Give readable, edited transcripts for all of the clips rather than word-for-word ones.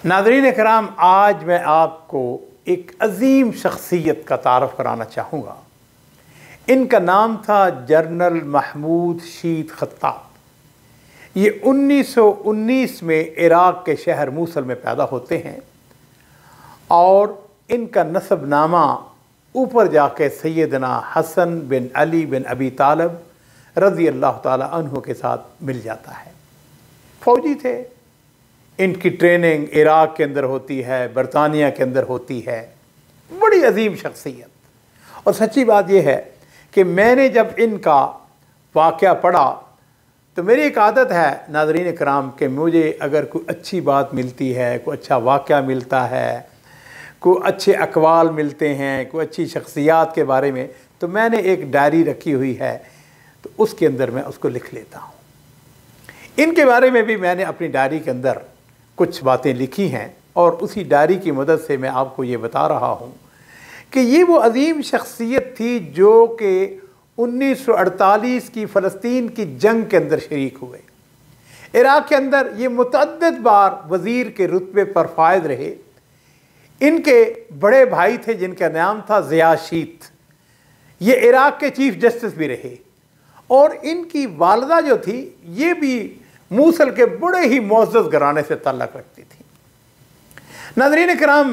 नाज़रीन कराम, आज मैं आपको एक अजीम शख्सियत का तारफ़ कराना चाहूँगा। इनका नाम था जनरल महमूद शीत खत्ताब। ये 1919 में इराक़ के शहर मूसल में पैदा होते हैं और इनका नसबनामा ऊपर जाके सैयदना हसन बिन अली बिन अबी तालिब रज़ी अल्लाह ताला अन्हु के साथ मिल जाता है। फ़ौजी थे। इनकी ट्रेनिंग इराक़ के अंदर होती है, बरतानिया के अंदर होती है। बड़ी अजीम शख्सियत। और सच्ची बात यह है कि मैंने जब इनका वाक़या पढ़ा तो मेरी एक आदत है नाज़रीन कराम कि मुझे अगर कोई अच्छी बात मिलती है, कोई अच्छा वाक़या मिलता है, कोई अच्छे अक़वाल मिलते हैं, कोई अच्छी शख्सियात के बारे में, तो मैंने एक डायरी रखी हुई है, तो उसके अंदर मैं उसको लिख लेता हूँ। इनके बारे में भी मैंने अपनी डायरी के अंदर कुछ बातें लिखी हैं और उसी डायरी की मदद से मैं आपको ये बता रहा हूँ कि ये वो अजीम शख्सियत थी जो कि 1948 की फ़लस्तीन की जंग के अंदर शरीक हुए। इराक़ के अंदर ये मुतअद्दिद बार वज़ीर के रुतबे पर फायद रहे। इनके बड़े भाई थे जिनका नाम था ज़िया शीत, ये इराक़ के चीफ़ जस्टिस भी रहे। और इनकी वालदा जो थी ये भी मूसल के बड़े ही मुअज़्ज़ज़ घराने से ताल्लुक़ रखती थी। नाज़रीन किराम,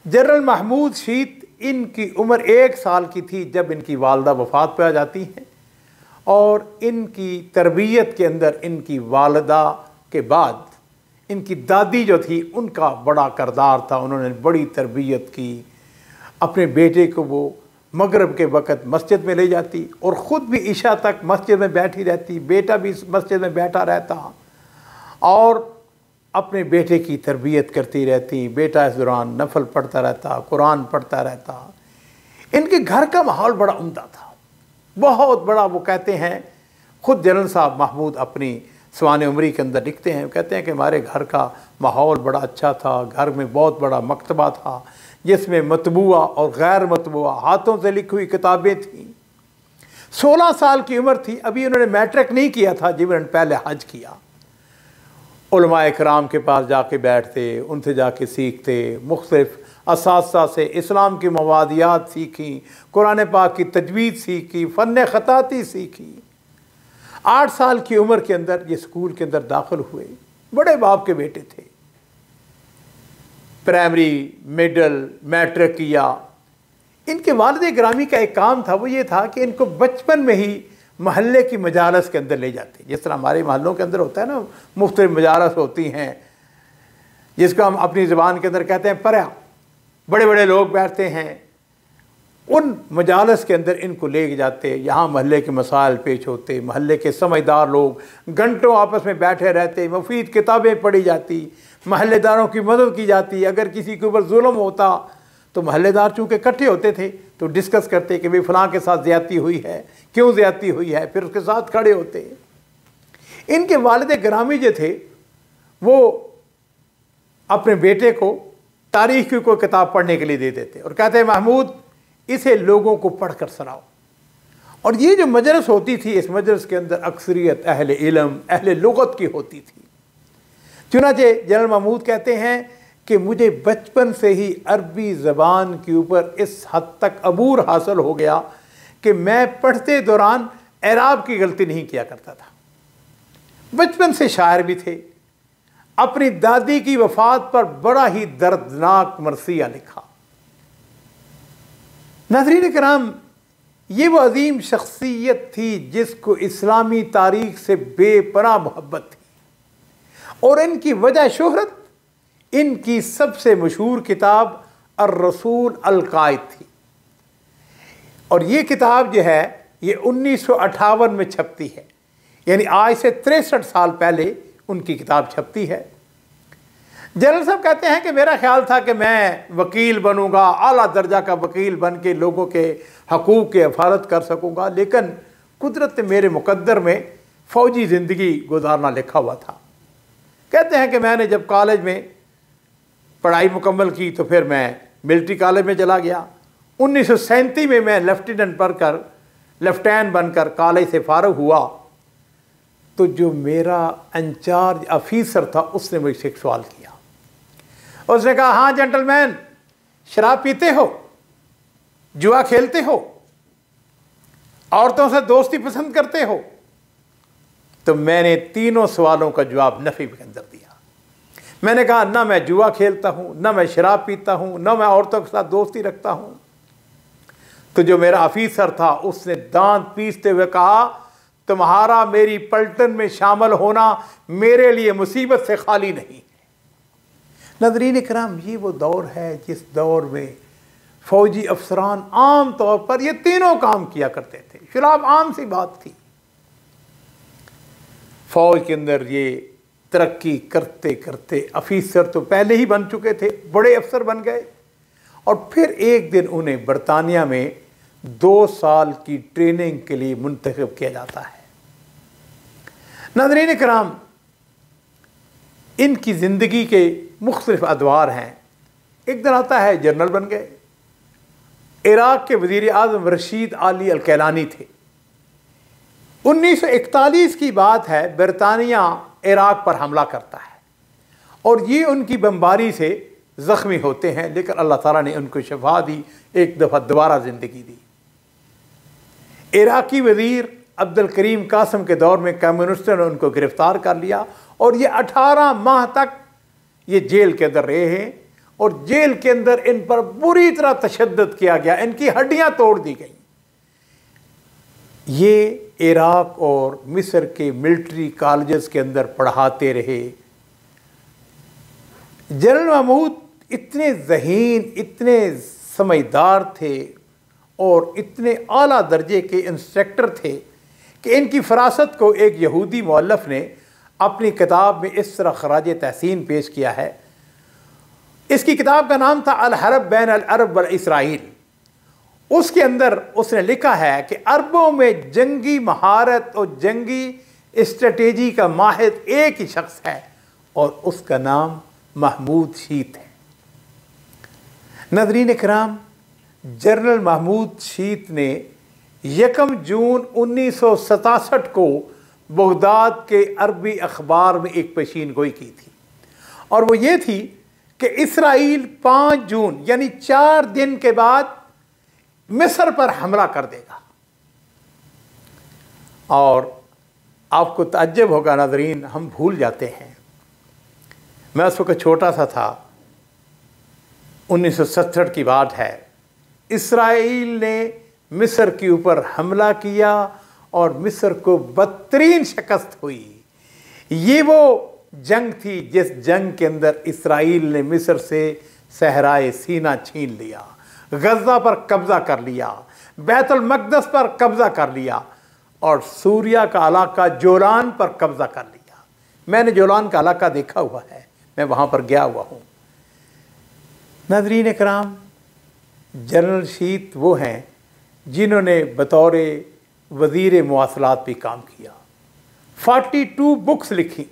जनरल महमूद शीत इनकी उम्र 1 साल की थी जब इनकी वालदा वफ़ात पे आ जाती हैं और इनकी तरबियत के अंदर इनकी वालदा के बाद इनकी दादी जो थी उनका बड़ा किरदार था। उन्होंने बड़ी तरबियत की। अपने बेटे को वो मगरिब के वक़्त मस्जिद में ले जाती और ख़ुद भी इशा तक मस्जिद में बैठी रहती, बेटा भी मस्जिद में बैठा रहता और अपने बेटे की तरबियत करती रहती। बेटा इस दौरान नफल पढ़ता रहता, कुरान पढ़ता रहता। इनके घर का माहौल बड़ा उम्दा था, बहुत बड़ा। वो कहते हैं, ख़ुद जनरल साहब महमूद अपनी सवाने उमरी के अंदर लिखते हैं, कहते हैं कि हमारे घर का माहौल बड़ा अच्छा था। घर में बहुत बड़ा मकतबा था जिसमें मतबूआ और गैर मतबूआ हाथों से लिखी हुई किताबें थीं। 16 साल की उम्र थी, अभी उन्होंने मैट्रिक नहीं किया था जब उन्होंने पहले हज किया। उलमाए कराम के पास जाके बैठते, उनसे जाके सीखते, मुख्तलिफ असातिज़ा से इस्लाम की मवादियात सीखी, कुरान पाक की तजवीद सीखी, फ़न ख़ताती सीखी। 8 साल की उम्र के अंदर ये स्कूल के अंदर दाखिल हुए। बड़े बाप के बेटे थे। प्राइमरी, मिडल, मैट्रिक किया। इनके वालिद गिरामी का एक काम था, वो ये था कि इनको बचपन में ही महल्ले की मजालस के अंदर ले जाते। जिस तरह हमारे महल्लों के अंदर होता है ना, मुख्तलिफ मजालस होती हैं जिसको हम अपनी ज़बान के अंदर कहते हैं पर्या। बड़े बड़े लोग बैठते हैं, उन मजालस के अंदर इनको ले जाते। यहाँ महल्ले के मसाइल पेश होते, महल्ले के समझदार लोग घंटों आपस में बैठे रहते, मुफीद किताबें पढ़ी जाती, महल्लेदारों की मदद की जाती। अगर किसी के ऊपर जुल्म होता तो महल्लेदार चूँकि इकट्ठे होते थे तो डिस्कस करते कि भाई फ़लाँ के साथ ज़्यादती हुई है, क्यों ज़्यादती हुई है, फिर उसके साथ खड़े होते। इनके वालिद गिरामी जो थे वो अपने बेटे को तारीख़ की कोई किताब पढ़ने के लिए दे देते और कहते हैं महमूद इसे लोगों को पढ़ कर सुनाओ। और ये जो मजलिस होती थी, इस मजलिस के अंदर अक्सरियत अहले इल्म, अहले लुगत की होती थी। चुनांचे जनरल महमूद कहते हैं कि मुझे बचपन से ही अरबी ज़बान के ऊपर इस हद तक अबूर हासिल हो गया कि मैं पढ़ते दौरान एराब की गलती नहीं किया करता था। बचपन से शायर भी थे। अपनी दादी की वफ़ात पर बड़ा ही दर्दनाक मरसिया लिखा। नाज़रीन किराम, ये वो अजीम शख्सियत थी जिसको इस्लामी तारीख़ से बेपनाह मोहब्बत थी और इनकी वजह शोहरत इनकी सबसे मशहूर किताब अर्रसूल अल-क़ाइद थी। और ये किताब जो है ये 1958 में छपती है, यानी आज से 63 साल पहले उनकी किताब छपती है। जनरल साहब कहते हैं कि मेरा ख्याल था कि मैं वकील बनूंगा, आला दर्जा का वकील बन के लोगों के हकूक़ की हिफाजत कर सकूंगा, लेकिन कुदरत ने मेरे मुकद्दर में फ़ौजी ज़िंदगी गुजारना लिखा हुआ था। कहते हैं कि मैंने जब कॉलेज में पढ़ाई मुकम्मल की तो फिर मैं मिलिट्री कॉलेज में चला गया। 1937 में मैं लेफ्टिनेंट बनकर कॉलेज से फ़ारिग हुआ तो जो मेरा इंचार्ज ऑफिसर था उसने मुझसे एक सवाल किया उसने कहा, हाँ जेंटलमैन, शराब पीते हो, जुआ खेलते हो, औरतों से दोस्ती पसंद करते हो? तो मैंने तीनों सवालों का जवाब नफी के अंदर दिया। मैंने कहा, ना मैं जुआ खेलता हूं, ना मैं शराब पीता हूं, ना मैं औरतों के साथ दोस्ती रखता हूं। तो जो मेरा ऑफिसर था उसने दांत पीसते हुए कहा, तुम्हारा मेरी पलटन में शामिल होना मेरे लिए मुसीबत से खाली नहीं है। नाज़रीन इकराम, ये वो दौर है जिस दौर में फौजी अफसरान आम तौर पर ये तीनों काम किया करते थे। शराब आम सी बात थी। फौज के अंदर ये तरक्की करते करते अफीसर तो पहले ही बन चुके थे, बड़े अफसर बन गए, और फिर एक दिन उन्हें बरतानिया में 2 साल की ट्रेनिंग के लिए मुंतखब किया जाता है। नाज़रीन इकराम, इनकी ज़िंदगी के मुख्तलिफ अदवार हैं। एक दिन आता है जनरल बन गए। इराक़ के वज़ीर आज़म रशीद अली अल-कैलानी थे। 1941 की बात है, बरतानिया इराक़ पर हमला करता है और ये उनकी बमबारी से ज़ख्मी होते हैं, लेकिन अल्लाह ताला ने उनको शफा दी, एक दफ़ा दोबारा ज़िंदगी दी। इराक़ी वज़ीर अब्दुल करीम कासिम के दौर में कम्युनिस्टों ने उनको गिरफ़्तार कर लिया और ये 18 माह तक ये जेल के अंदर रहे हैं, और जेल के अंदर इन पर बुरी तरह तशद्दुद किया गया, इनकी हड्डियां तोड़ दी गई। ये इराक़ और मिस्र के मिलिट्री कॉलेजेस के अंदर पढ़ाते रहे। जनरल महमूद इतने ज़हीन, इतने समझदार थे और इतने आला दर्जे के इंस्ट्रक्टर थे कि इनकी फरासत को एक यहूदी मौलफ़ ने अपनी किताब में इस तरह खराज तहसीन पेश किया है। इसकी किताब का नाम था अल हर्ब बैन अल अरब व इसराइल। उसके अंदर उसने लिखा है कि अरबों में जंगी महारत और जंगी स्ट्रेटेजी का माहिर एक ही शख्स है और उसका नाम महमूद शीत है। नाज़रीन इकराम, जनरल महमूद शीत ने 1 जून 1967 को बगदाद के अरबी अखबार में एक पेशीन गोई की थी, और वो ये थी कि इसराइल 5 जून यानी 4 दिन के बाद मिस्र पर हमला कर देगा। और आपको ताज्जुब होगा नाज़रीन, हम भूल जाते हैं, मैं उस वक्त छोटा सा था, 1967 की बात है। इसराइल ने मिस्र के ऊपर हमला किया और मिस्र को बदतरीन शिकस्त हुई। ये वो जंग थी जिस जंग के अंदर इसराइल ने मिस्र से सहराए सीना छीन लिया, गज़ा पर कब्ज़ा कर लिया, बैतुल मक़दस पर कब्ज़ा कर लिया और सूरिया का इलाका जोलान पर कब्ज़ा कर लिया। मैंने जोलान का इलाका देखा हुआ है, मैं वहाँ पर गया हुआ हूँ। नाज़रीन इकराम, जनरल शीत वो हैं जिन्होंने बतौर वज़ीर मवासलात भी काम किया, 42 बुक्स लिखी,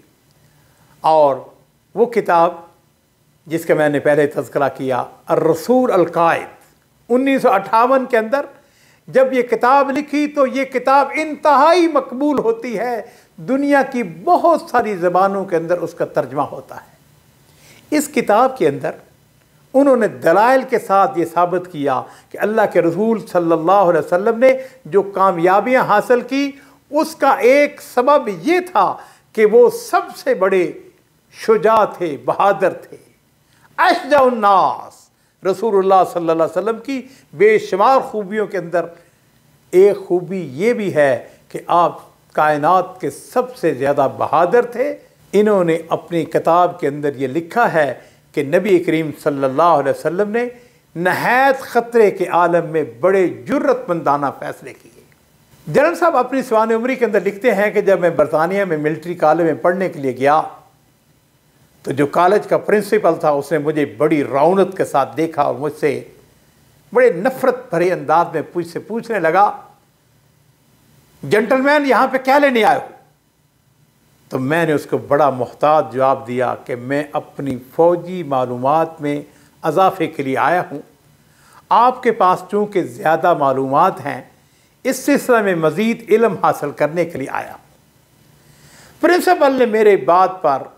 और वो किताब जिसका मैंने पहले तज़किरा किया, अर्रसूल अल-कायद, 1958 के अंदर जब ये किताब लिखी तो ये किताब इंतहाई मकबूल होती है, दुनिया की बहुत सारी ज़बानों के अंदर उसका तर्जमा होता है। इस किताब के अंदर उन्होंने दलाइल के साथ ये साबित किया कि अल्लाह के रसूल सल्लल्लाहु अलैहि वसल्लम ने जो कामयाबियां हासिल की उसका एक सबब ये था कि वो सबसे बड़े शुजा थे, बहादुर थे। अशजाउन्नास, रसूलुल्लाह सल्लल्लाहु अलैहि वसल्लम की बेशुमार खूबियों के अंदर एक खूबी ये भी है कि आप कायनात के सबसे ज़्यादा बहादुर थे। इन्होंने अपनी किताब के अंदर ये लिखा है कि नबी करीम सल्लल्लाहु अलैहि वसल्लम ने नहायत ख़तरे के आलम में बड़े जुर्रतमंदाना फ़ैसले किए। जनरल साहब अपनी सवान उम्री के अंदर लिखते हैं कि जब मैं बरतानिया में मिलिट्री कॉलेज में पढ़ने के लिए गया तो जो कॉलेज का प्रिंसिपल था उसने मुझे बड़ी रौनक के साथ देखा और मुझसे बड़े नफ़रत भरे अंदाज में मुझसे पूछने लगा, जेंटलमैन यहाँ पे क्या लेने आए हो? तो मैंने उसको बड़ा मुहतात जवाब दिया कि मैं अपनी फ़ौजी मालूमात में इजाफ़े के लिए आया हूँ, आपके पास चूँकि ज़्यादा मालूमात हैं इस सिलसिले में मज़ीद इल्म हासिल करने के लिए आया हूँ। प्रिंसिपल ने मेरे बात पर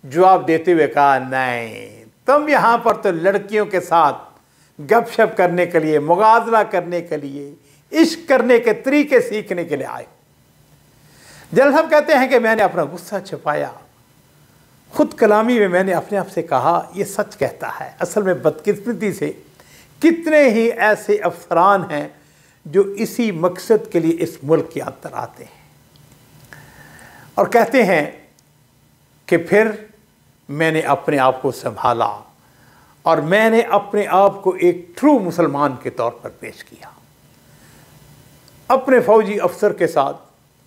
जवाब देते हुए कहा, नहीं, तुम यहाँ पर तो लड़कियों के साथ गपशप करने के लिए, मुगाजला करने के लिए, इश्क करने के तरीके सीखने के लिए आए हो। जनरल साहब कहते हैं कि मैंने अपना गुस्सा छिपाया, खुद कलामी में मैंने अपने आप से कहा ये सच कहता है। असल में बदकिस्मती से कितने ही ऐसे अफसरान हैं जो इसी मकसद के लिए इस मुल्क के अंदर आते हैं। और कहते हैं कि फिर मैंने अपने आप को संभाला और मैंने अपने आप को एक ट्रू मुसलमान के तौर पर पेश किया। अपने फौजी अफसर के साथ,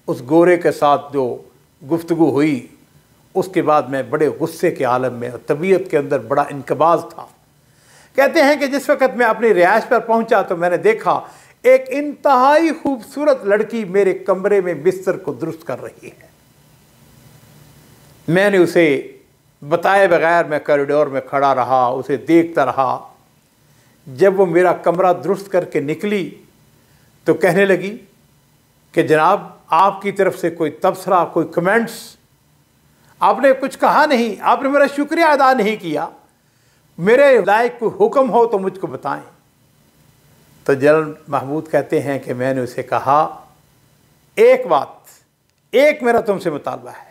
उस गोरे के साथ जो गुफ्तगू हुई, उसके बाद मैं बड़े गुस्से के आलम में और तबीयत के अंदर बड़ा इनकबाज था। कहते हैं कि जिस वक़्त मैं अपनी रिहाइश पर पहुंचा तो मैंने देखा एक इंतहाई खूबसूरत लड़की मेरे कमरे में बिस्तर को दुरुस्त कर रही है। मैंने उसे बताए बगैर मैं कॉरिडोर में खड़ा रहा, उसे देखता रहा। जब वो मेरा कमरा दुरुस्त करके निकली तो कहने लगी कि जनाब आपकी तरफ से कोई तबसरा, कोई कमेंट्स, आपने कुछ कहा नहीं, आपने मेरा शुक्रिया अदा नहीं किया, मेरे लायक कोई हुक्म हो तो मुझको बताएं। तो जनरल महमूद कहते हैं कि मैंने उसे कहा एक बात, एक मेरा तुमसे मुतालबा है।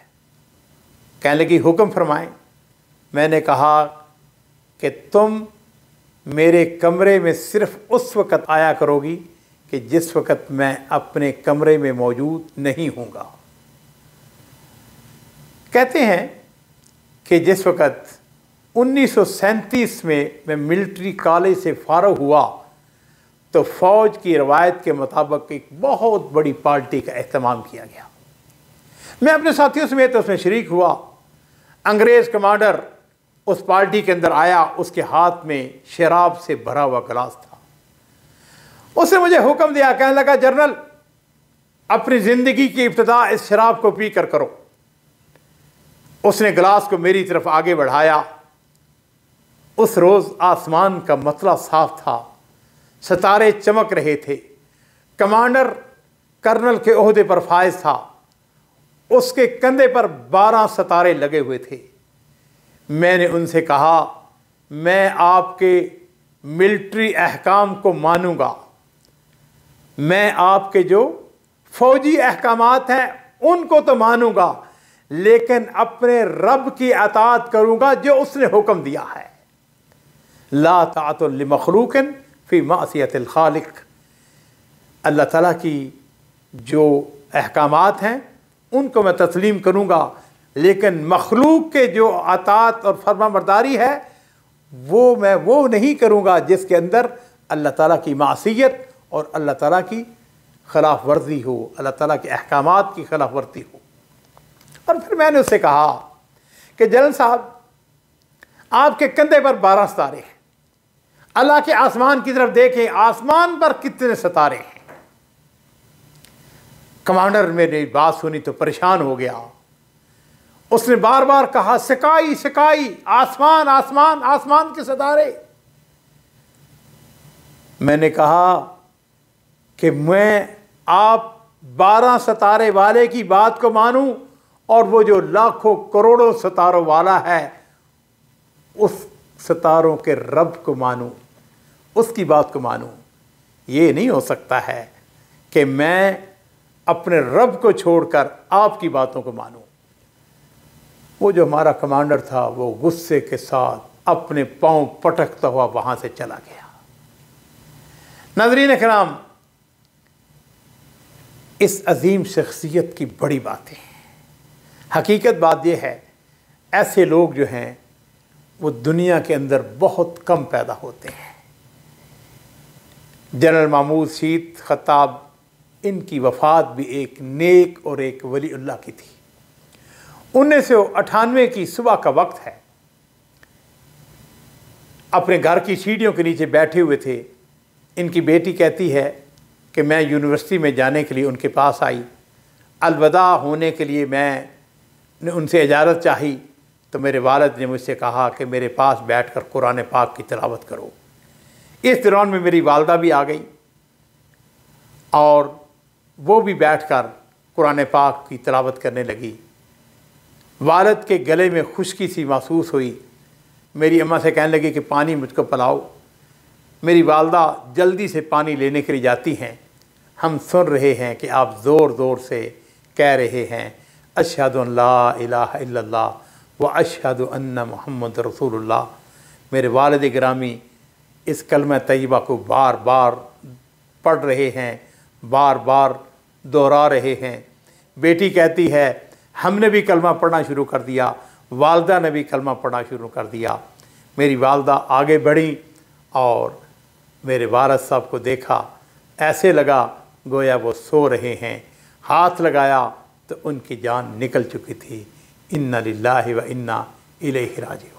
कहने लगी हुक्म फरमाएं। मैंने कहा कि तुम मेरे कमरे में सिर्फ उस वक़्त आया करोगी कि जिस वक़्त मैं अपने कमरे में मौजूद नहीं हूँगा। कहते हैं कि जिस वक़्त 1937 में मैं मिलिट्री कॉलेज से फ़ारग हुआ तो फ़ौज की रवायत के मुताबिक एक बहुत बड़ी पार्टी का एहतमाम किया गया। मैं अपने साथियों समेत उसमें शरीक हुआ। अंग्रेज़ कमांडर उस पार्टी के अंदर आया, उसके हाथ में शराब से भरा हुआ गिलास था। उसने मुझे हुक्म दिया, कहने लगा जनरल अपनी ज़िंदगी की इब्तिदा इस शराब को पी कर करो। उसने गिलास को मेरी तरफ आगे बढ़ाया। उस रोज़ आसमान का मतला साफ था, सितारे चमक रहे थे। कमांडर कर्नल के ओहदे पर फायज था, उसके कंधे पर 12 सितारे लगे हुए थे। मैंने उनसे कहा मैं आपके मिलिट्री अहकाम को मानूंगा, मैं आपके जो फौजी अहकामात हैं उनको तो मानूंगा, लेकिन अपने रब की अताअत करूंगा जो उसने हुक्म दिया है। ला ताअतुल लिमखलूकिन फी मासियतिल खालिक। अल्लाह ताला की जो अहकामात हैं उनको मैं तस्लीम करूंगा, लेकिन मखलूक के जो अताअत और फरमाबरदारी है मैं वो नहीं करूंगा जिसके अंदर अल्लाह ताला की मासियत और अल्लाह ताला की खिलाफ वर्जी हो, अल्लाह ताला के अहकामात की खिलाफ वर्जी हो। और फिर मैंने उससे कहा कि जनरल साहब आपके कंधे पर 12 सितारे हैं, अल्लाह के आसमान की तरफ देखें, आसमान पर कितने सितारे हैं। कमांडर मेरी बात सुनी तो परेशान हो गया। उसने बार बार कहा सिकाई सिकाई, आसमान आसमान आसमान के सितारे। मैंने कहा कि मैं आप 12 सितारे वाले की बात को मानूं और वो जो लाखों करोड़ों सितारों वाला है उस सितारों के रब को मानूं, उसकी बात को मानूं। ये नहीं हो सकता है कि मैं अपने रब को छोड़कर आपकी बातों को मानूं। वो जो हमारा कमांडर था वो गुस्से के साथ अपने पांव पटकता हुआ वहां से चला गया। नाज़रीन किराम, इस अजीम शख्सियत की बड़ी बातें हैं। हकीकत बात यह है ऐसे लोग जो हैं वो दुनिया के अंदर बहुत कम पैदा होते हैं। जनरल महमूद शीत खत्ताब, इनकी वफ़ात भी एक नेक और एक वलीउल्लाह की थी। 1998 की सुबह का वक्त है। अपने घर की सीढ़ियों के नीचे बैठे हुए थे। इनकी बेटी कहती है कि मैं यूनिवर्सिटी में जाने के लिए उनके पास आई। अलविदा होने के लिए मैंने उनसे इजाज़त चाही तो मेरे वालिद ने मुझसे कहा कि मेरे पास बैठकर कुरान पाक की तिलावत करो। इस दौरान में मेरी वालदा भी आ गई और वो भी बैठकर कुरान पाक की तिलावत करने लगी। वालिद के गले में खुश्की सी महसूस हुई। मेरी अम्मा से कहने लगी कि पानी मुझको पिलाओ। मेरी वालदा जल्दी से पानी लेने के लिए जाती हैं। हम सुन रहे हैं कि आप ज़ोर ज़ोर से कह रहे हैं अशहदु अल्ला इलाहा इल्लल्लाह व अशहदु अन्ना मुहम्मद रसूलुल्लाह। मेरे वालिद गिरामी इस कलमा तय्यबा को बार बार पढ़ रहे हैं, बार बार दोहरा रहे हैं। बेटी कहती है हमने भी कलमा पढ़ना शुरू कर दिया, वालदा ने भी कलमा पढ़ना शुरू कर दिया। मेरी वालदा आगे बढ़ी और मेरे वारिस साहब को देखा, ऐसे लगा गोया वो सो रहे हैं। हाथ लगाया तो उनकी जान निकल चुकी थी। इन्ना लिल्लाहि व इन्ना इलैहि राजिऊन।